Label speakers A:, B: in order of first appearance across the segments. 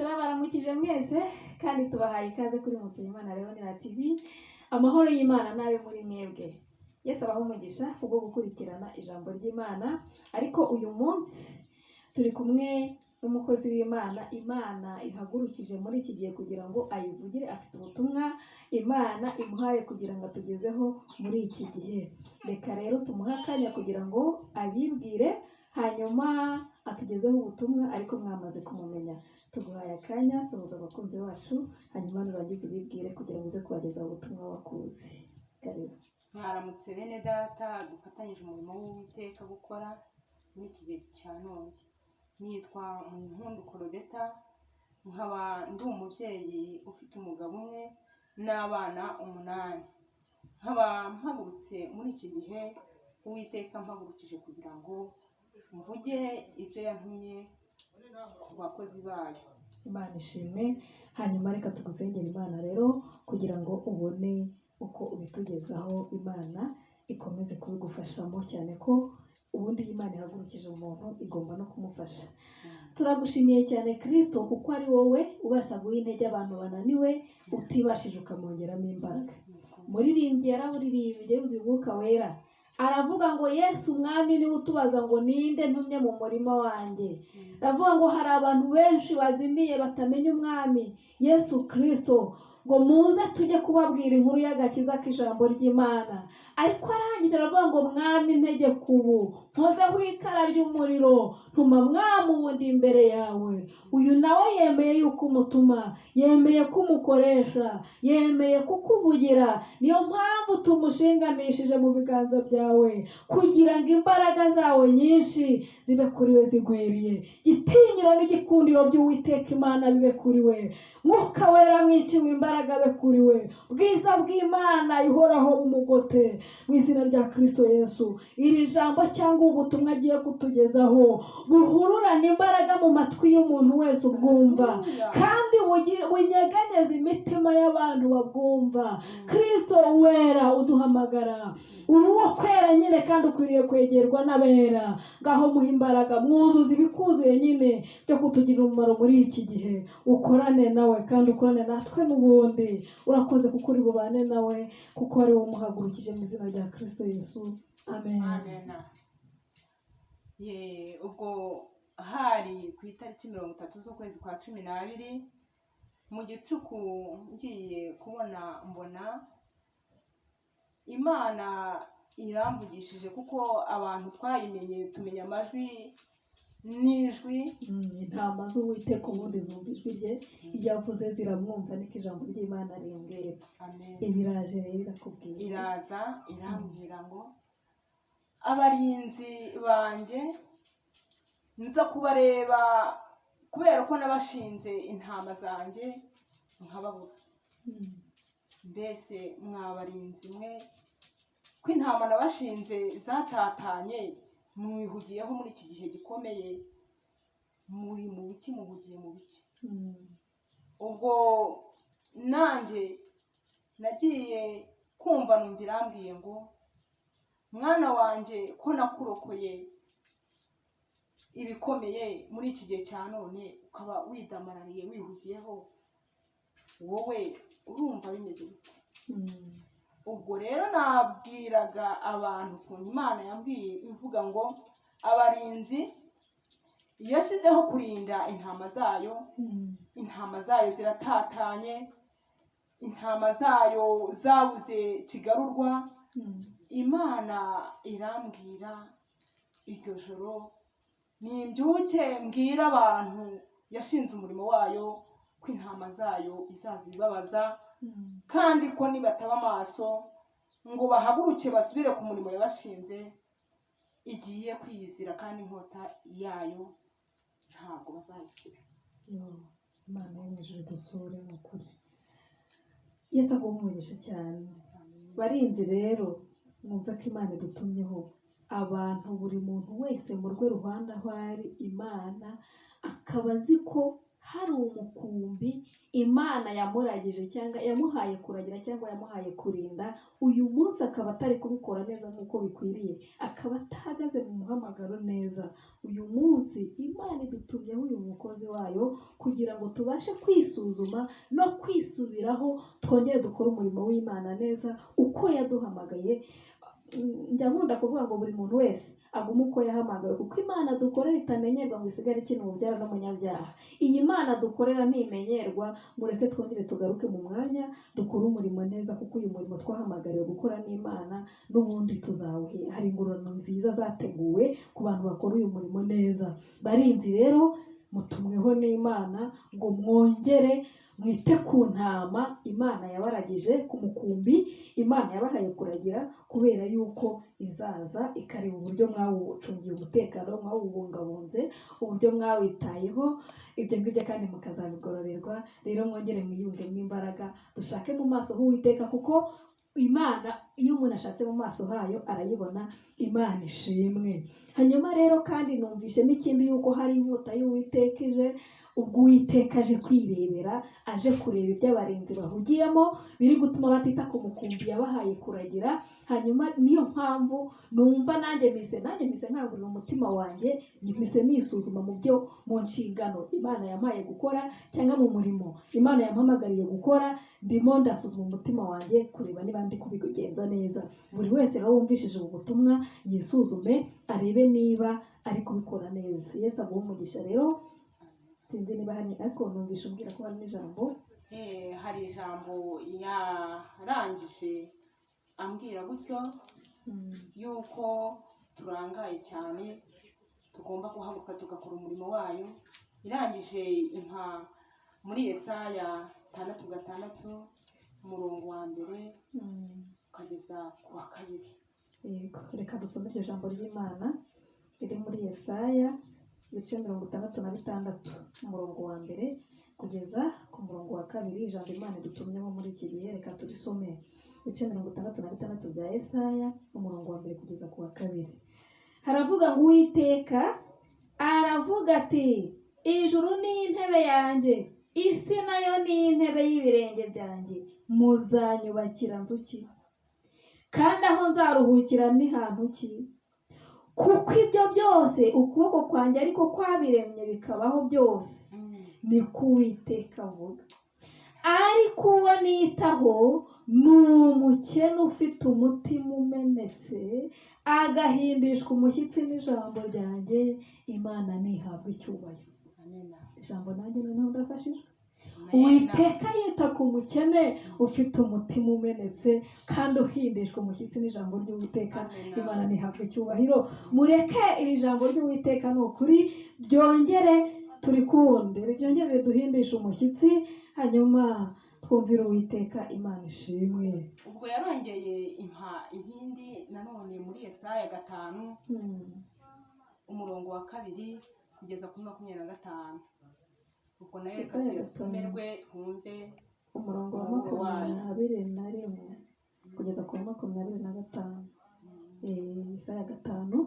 A: turabaramukije mwese kandi tubahaye ikaze kuri Mutuyimana Leonera TV. Amahoro y'Imana nabe muri mwebwe. Yesu abaho umugisha ubwo gukurikirana ijambo ry'Imana. Ariko uyu munsi turi kumwe n'umukozi w'Imana. Imana ihagurukije muri iki gihe kugira ngo ayivugire, afite ubutumwa Imana imuhaye kugira ngo atugezeho muri iki gihe. Reka rero tumuhe akanya kugira ngo abibwire, hanyuma atugezeho ubutumwa, ariko mwamaze kumumenya. Tuguhaye akanya, sohoza abakunzi bacu, hanyuma nurangiza ubibwire kugira ngo uze kubagezaho ubutumwa wakuze. Karibu.
B: Mwaramutse bene data, dufatanyije umurimo w'Uwiteka gukora muri iki gihe cya none. Nitwa Muhimpundu Claudeta, nkaba ndi umubyeyi ufite umugabo umwe n'abana 8. Nkaba mpagurutse muri iki gihe Uwiteka mpagurukije kugira ngo mvuge ibyo yantumye ku bakozi bayo.
A: Imana ishimwe. Hanyuma reka tugusengera Imana rero kugira ngo ubone uko ubitugezaho. Imana ikomeze kubigufashamo, cyane ko ubundi Imana ihagurukije umuntu igomba no kumufasha. Turagushimiye cyane Kristo, kuko ari wowe ubasha guha intege abantu bananiwe, utibashije ukamwongeramo imbaraga. Muririmbyi yarawuririmbye yuzuye Umwuka Wera, aravuga ngo Yesu umwami niwe utubaza ngo ninde ntumye mu murima wanjye. Aravuga ngo hari abantu benshi bazimiye batamenya umwami Yesu Kristo, ngo muze tujye kubabwira inkuru y'agakiza k'ijambo ry'Imana. Ariko arangije aravuga ngo mwami ntegeka ubu, nkozeho ikara ry'umuriro, ntuma mwami wundi imbere yawe. Uyu nawe yemeye yuko umutuma, yemeye ko umukoresha, yemeye kukuvugira. Niyo mpamvu tumushinganishije mu biganza byawe, kugira ngo imbaraga zawe nyinshi zibe kuri we zigwiriye. Gitinyiro n'igikundiro by'Uwiteka Imana bibe kuri we. Mwuka Wera mwinshi w'imbaraga be kuri we. Bwiza bw'Imana ihoraho umugote, mu izina rya Kristo Yesu. Iri jambo cyangwa ubutumwa agiye kutugezaho buhururana imbaraga mu matwi y'umuntu wese ubwumva, kandi bunyeganyeza imitima y'abantu babwumva. Kristo Wera uduhamagara, uri uwo kwera nyine kandi ukwiriye kwegerwa n'abera. Ngaho muha imbaraga, mwuzuza ibikuzuye nyine byo kutugirira umumaro muri iki gihe. Ukorane nawe kandi ukorane natwe n'ubundi. Urakoze kuko uri bubane nawe, kuko ari wowe umuhagurukije, mu izina rya Kristo Yesu. Amen.
B: Amen. Ubwo hari ku itariki 30 z'ukwezi kwa 12 mu gicuku, ngiye kubona mbona Imana iramvugishije, kuko abantu twayimenye tumenya amajwi n'ijwi.
A: Intama z'Uwiteka ubundi zumva ijwi rye, iyo avuze ziramwumva, niko ijambo ry'Imana rimbwira.
B: Amen.
A: Ibiraje rero irakubwira,
B: iraza irambwira ngo abarinzi banjye nza kubareba, kubera ko nabashinze intama zanjye nkababura. Mbese mwabarinzi mwe, ko intama nabashinze zatatanye, mwihugiyeho muri iki gihe gikomeye, muri mu biki, muhugiye mu biki? Ubwo nanjye nagiye kumva numva irambwiye ngo mwana wanjye, ko nakurokoye ibikomeye muri iki gihe cya none, ukaba widamarariye wihugiyeho, wowe urumva bimeze bite? Ubwo rero nabwiraga abantu ukuntu Imana yambwiye ivuga ngo abarinzi yashyizeho kurinda intama zayo. Intama zayo ziratatanye, intama zayo zabuze kigarurwa. Imana irambwira iryo joro, nimbyuke mbwira abantu yashinze umurimo wayo ko intama zayo izazibabaza, kandi ko nibataba amaso ngo bahaguruke basubire ku murimo yabashinze, igiye kwiyizira, kandi inkota yayo ntabwo bazayikira.
A: Imana yo mu ijuru dusure mu kuri. Yesu agumugisha cyane. Barinzi rero, mwumve ko Imana idutumyeho abantu, buri muntu wese mu rwe ruhande aho ari, Imana akaba azi ko hari umukumbi Imana yamuragije cyangwa yamuhaye kuragira cyangwa yamuhaye kurinda, uyu munsi akaba atari kubikora neza nk'uko bikwiriye, akaba atahagaze mu muhamagaro neza, uyu munsi Imana idutumyeho uyu mukozi wayo kugira ngo tubashe kwisuzuma no kwisubiraho, twongere dukore umurimo w'Imana neza uko yaduhamagaye. Njya nkunda kuvuga ngo buri muntu wese agume uko yahamagawe, kuko Imana dukorera itamenyerwa ngo isigare ikina umubyara n'umunyabyaha. Iyi Mana dukorera ntimenyerwa. Mureke twongere tugaruke mu mwanya dukore umurimo neza, kuko uyu murimo twahamagariwe gukora n'Imana n'ubundi tuzawuhera. Hari ingororano nziza zateguwe ku bantu bakora uyu murimo neza. Barinzi rero, mutumweho n'Imana ngo mwongere mwite ku ntama Imana yabaragije, ku mukumbi Imana yabahaye kuragira, kubera yuko izaza ikareba uburyo mwawucungiye umutekano, mwawubungabunze, uburyo mwawitayeho, ibyo ngibyo kandi mukazabigororerwa. Rero mwongere mwiyumvemo imbaraga, dushake mu maso h'Uwiteka, kuko Imana iyo umuntu ashatse mu maso hayo arayibona. Imana ishimwe. Hanyuma rero kandi numvishe n'ikindi yuko hari inkota y'Uwiteka ije, ubwo Uwiteka aje kwirebera, aje kureba ibyo abarinzi bahugiyemo biri gutuma batita ku mukumbi yabahaye kuragira. Hanyuma niyo mpamvu numva nanjye mise nkangurira umutima wanjye, mise nisuzuma mu byo, mu nshingano Imana yampaye gukora cyangwa mu murimo Imana yampamagariye gukora, ndimo ndasuzuma umutima wanjye kureba niba ndi kubigenza neza. Buri wese rero wumvishije ubu butumwa yisuzume, arebe niba ari kubikora neza. Yesu aguhe umugisha. Rero sinzi niba hari, ariko numvishe umbwira ko hari n'ijambo.
B: Hari ijambo yarangije ambwira gutyo yuko turangaye cyane, tugomba guhaguruka tugakora umurimo wayo. Irangije impa muri Yesaya 6:6 umurongo wa mbere ukageza ku wa 2.
A: Yego, reka dusome iryo jambo ry'Imana riri muri Yesaya ibice 66 umurongo wa mbere kugeza ku murongo wa 2. Ijambo Imana idutumyeho muri iki gihe, reka turisome. Ibice 66 bya Yesaya umurongo wa mbere kugeza ku wa 2. Haravuga ngo Uwiteka aravuga ati, ijuru ni intebe yanjye, isi nayo ni intebe y'ibirenge byanjye, muzanyubakira nzu ki? Kandi aho nzaruhukira ni hantu ki? Kuko ibyo byose ukuboko kwanjye ariko kwabiremye bikabaho byose, ni ko Uwiteka avuga. Ariko uwo nitaho ni umukene ufite umutima umenetse, agahindishwa umushyitsi n'ijambo ryanjye. Imana ntihabwe icyubahiro. Ijambo nanjye noneho ndafashijwe. Uwiteka yita ku mukene ufite umutima umenetse kandi uhindishwa umushyitsi n'ijambo ry'Uwiteka. Imana ntihabwe icyubahiro. Mureke iri jambo ry'Uwiteka ni ukuri ryongere turikunde, ryongere duhindishe umushyitsi, hanyuma twumvire Uwiteka. Imana ishimwe.
B: Ubwo yarongeye impa irindi nanone muri Yesaya 5 umurongo wa 2 kugeza kuri 25. Ubwo nayo reka tuyasomerwe twumve
A: umurongo wa 21 kugeza kuri 25. Yesaya 5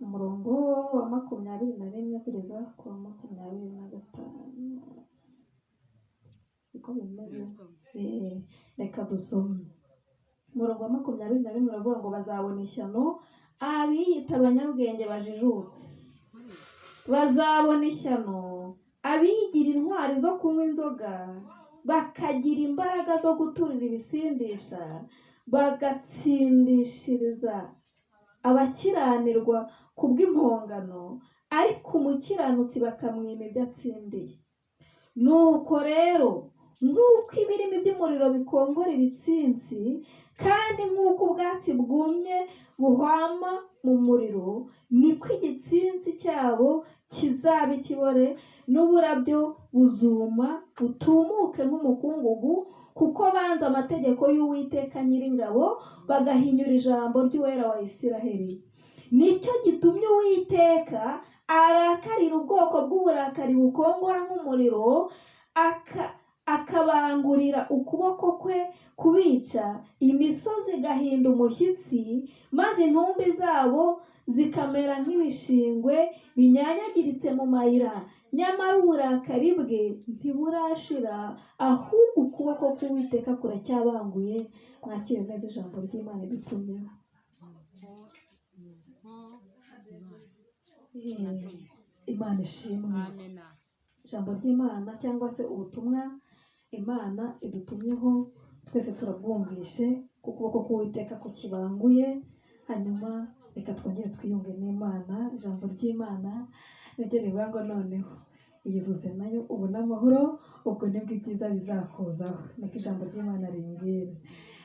A: umurongo wa 21 kugeza ku wa 25. Siko bimeze. Reka dusome. Umurongo wa 21 uravuga ngo bazabona ishyano abiyita abanyabwenge bajijutse, bazabona ishyano abigira intwari zo kunywa inzoga, bakagira imbaraga zo guturira ibisindisha, bagatsindishiriza abakiranirwa ku bw'impongano, ariko umukiranutsi bakamwima ibyo atsindiye. Nuko rero nk'uko ibirimi by'umuriro bikongora ibitsinsi, kandi nk'uko ubwatsi bwumye buhwama mu muriro, niko igitsinsi cyabo kizaba ikibore, n'uburabyo buzuma butumuke nk'umukungugu, kuko banze amategeko y'Uwiteka Nyiringabo, bagahinyura ijambo ry'Uwera wa Isiraheli. Nicyo gitumye Uwiteka arakarira ubwoko bw'uburakari bukongora nk'umuriro, akabangurira ukuboko kwe kubica, imisozi igahinda umushyitsi, maze intumbi zabo zikamera nk'ibishingwe binyanyagiritse mu mayira. Nyamara uburakari bwe ntiburashira, ahubwo ukuboko k'Uwiteka kuracyabanguye. Mwakire neza ijambo ry'Imana ridutumyeho. Imana ishimwe. Ijambo ry'Imana cyangwa se ubutumwa Imana idutumyeho twese turabwumvishe, ku kuboko k'Uwiteka kukibanguye. Hanyuma reka twongere twiyunge n'Imana. Ijambo ry'Imana niryo rivuga ngo noneho iyuzuze nayo ubone amahoro, ubwo nibwo ibyiza bizakuzaho. Niko ijambo ry'Imana rimbwira.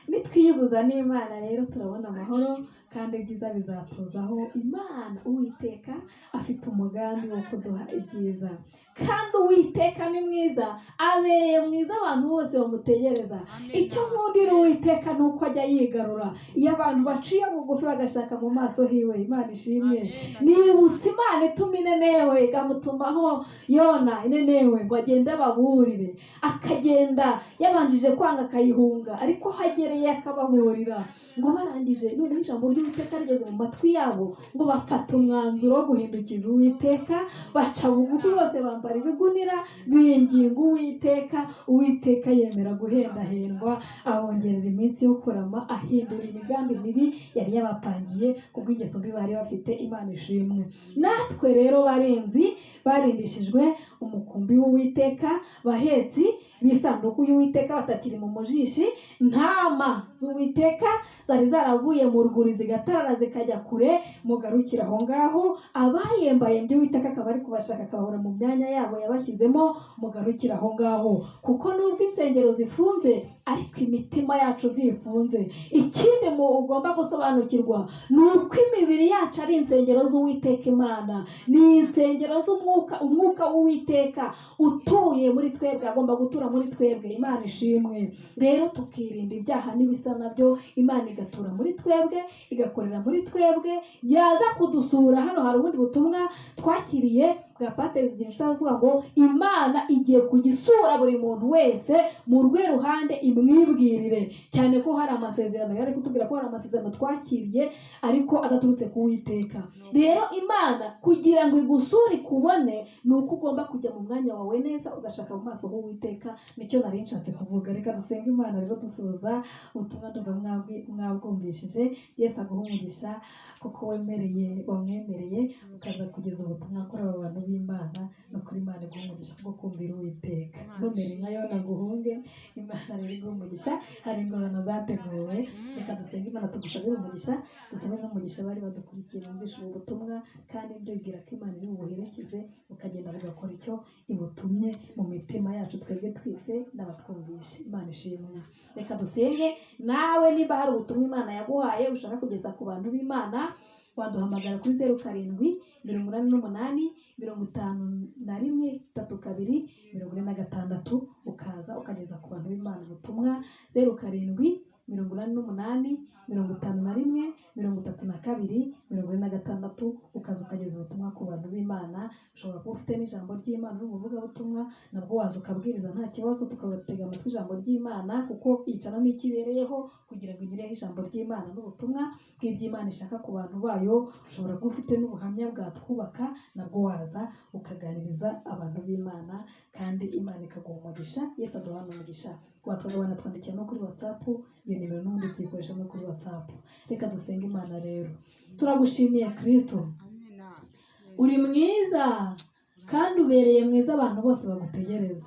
A: Nitwiyuzuza n'Imana rero turabona amahoro kandi ibyiza bizatuzaho. Imana Uwiteka afite umugambi wo kuduha ibyiza, kandi Uwiteka ni mwiza, abereye mwiza abantu bose bamutegereza. Icyo nkundira Uwiteka ni uko ajya yigarura iyo abantu baciye bugufi bagashaka mu maso hiwe. Imana ishimwe. Nibutse Imana ituma Inenewe ikamutumaho Yona Inenewe ngo agende ababurire, akagenda yabanjije kwanga akayihunga, ariko hagereye akababurira ngo barangije noneho ijambo ry'Uwiteka rigeze mu matwi yabo ngo bafata umwanzuro wo guhindukira Uwiteka, baca bugufi bose bambara ibigunira binginga Uwiteka. Uwiteka yemera guhendahendwa, abongerera iminsi yo kurama, ahindura imigambi mibi yari yabapangiye kubw'ingeso mbi bari bafite. Imana ishimwe. Natwe rero barinzi barindishijwe umukumbi w'Uwiteka, bahetsi b'isanduku y'Uwiteka batakiri mu mujishi, ntama z'Uwiteka zari zaravuye mu rwuri zigatarara zikajya kure, mugarukira aho ngaho. Abayembayembye Uwiteka akaba ari kubashaka akabahora mu myanya yabo yabashyizemo, mugarukira aho ngaho. Kuko nubwo insengero zifunze ariko imitima yacu ntifunze. Ikindi ugomba gusobanukirwa ni uko imibiri yacu ari insengero z'Uwiteka. Imana ni insengero z'umwuka, umwuka w'Uwiteka utuye muri twebwe, agomba gutura muri twebwe. Imana ishimwe. Rero tukirinda ibyaha n'ibisa nabyo, Imana igatura muri twebwe, igakorera muri twebwe. Yaza kudusura, hano hari ubundi butumwa twakiriye bwa Pasiteri Zigirisha avuga ngo Imana igiye kugisura buri muntu wese mu rwe ruhande imwibwirire, cyane ko hari amasezerano yari kutubwira ko hari amasezerano twakiriye ariko adaturutse ku Uwiteka. Rero Imana kugira ngo igusure ikubone ni uko ugomba kujya mu mwanya wawe neza, ugashaka mu maso h'Uwiteka. Nicyo nari nshatse kuvuga. Reka dusenge Imana rero dusoza ubutumwa mwabwumvishije. Yesu aguhe umugisha kuko wamwemereye ukaza kugeza ubutumwa kuri aba bantu b'Imana. No kuri Imana iguhe umugisha bwo kumvira Uwiteka. Ntumere nka Yona ngo uhunge. Imana rero iguhe umugisha. Hari ingororano zateguwe. Reka dusenge Imana tugusabire umugisha, dusabe n'umugisha bari badukurikiye bumvishe ubu butumwa, kandi ibyo bibwira ko Imana iri bubuherekeze bukagenda bugakora icyo ibutumye mu mitima yacu twebwe twese n'abatwumvishe. Imana ishimwe. Reka dusenge. Nawe niba hari ubutumwa Imana yaguhaye ushaka kugeza ku bantu b'Imana, waduhamagara kuri 0788551242 ukaza ukageza ku bantu b'Imana ubutumwa. 0788551242 ukaza ukageza ubutumwa ku bantu b'Imana. Ushobora kuba ufite n'ijambo ry'Imana n'umuvugabutumwa, nabwo waza ukabwiriza nta kibazo, tukabatega amatwi ijambo ry'Imana, kuko iyicaro n'ikibereyeho kugira ngo inyureho ijambo ry'Imana n'ubutumwa bw'iby'Imana ishaka ku bantu bayo. Ushobora kuba ufite n'ubuhamya bwatwubaka, nabwo waza ukaganiriza abantu b'Imana kandi Imana ikaguha umugisha. Yesu aduhana umugisha. Watwagabana twandikira no kuri WhatsApp, iyo nimero n'ubundi tuyikoresha no kuri WhatsApp. Reka dusenge Imana rero. Turagushimiye Kristo, uri mwiza kandi ubereye mwiza, abantu bose bagutegereza.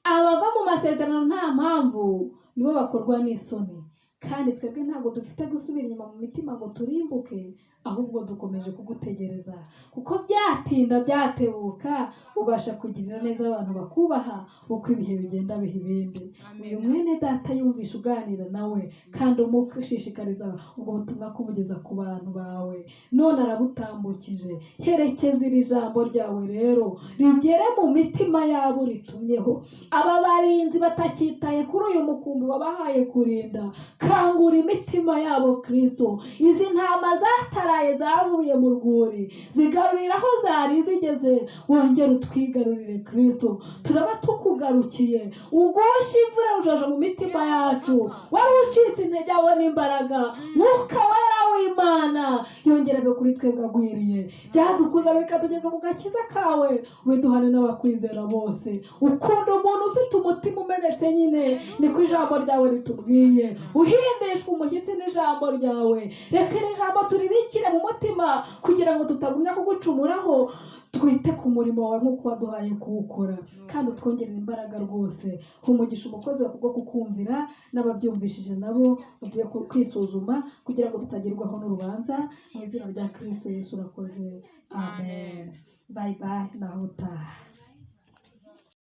A: Abava mu masezerano nta mpamvu nibo bakorwa n'isoni, kandi twebwe ntabwo dufite gusubira inyuma mu mitima ngo turimbuke, ahubwo dukomeje kugutegereza. Kuko byatinda byatebuka ubasha kugirira neza abantu bakubaha uko ibihe bigenda biha ibindi. Uyu mwene data yumvisha uganira nawe kandi umushishikariza ubwo butumwa kumugeza ku bantu bawe, none arabutambukije. Herekeza iri jambo ryawe rero rigere mu mitima yabo ritumyeho. Aba barinzi batakitaye kuri uyu mukumbi wabahaye kurinda, kangura imitima yabo Kristo. Izi ntama zataraye zavuye mu rwuri zigarurira aho zari zigeze, wongere utwigarurire Kristo. Turaba tukugarukiye, ugoshe imvura rujojo mu mitima yacu. Wari ucitse intege abona imbaraga, Mwuka wera w'Imana yongera abe kuri twebwe agwiriye. Byadukuza bikatugeza ku gakiza kawe, widuhane n'abakwizera bose. Ukunda umuntu ufite umutima umenetse nyine, niko ijambo ryawe ritubwiye. Uhindishwa umushyitsi n'ijambo ryawe. Reka iri jambo turibikire mu mutima kugira ngo tutagumya kugucumuraho. Twite ku murimo wawe nk'uko waduhaye kuwukora, kandi utwongerera imbaraga rwose. Umugisha umukozi wawe kubwo kukumvira, n'ababyumvishije nabo bagiye kwisuzuma kugira ngo tutagerwaho n'urubanza. Mu izina rya Kristo Yesu urakoze, amen. Bye bye, naho utaha.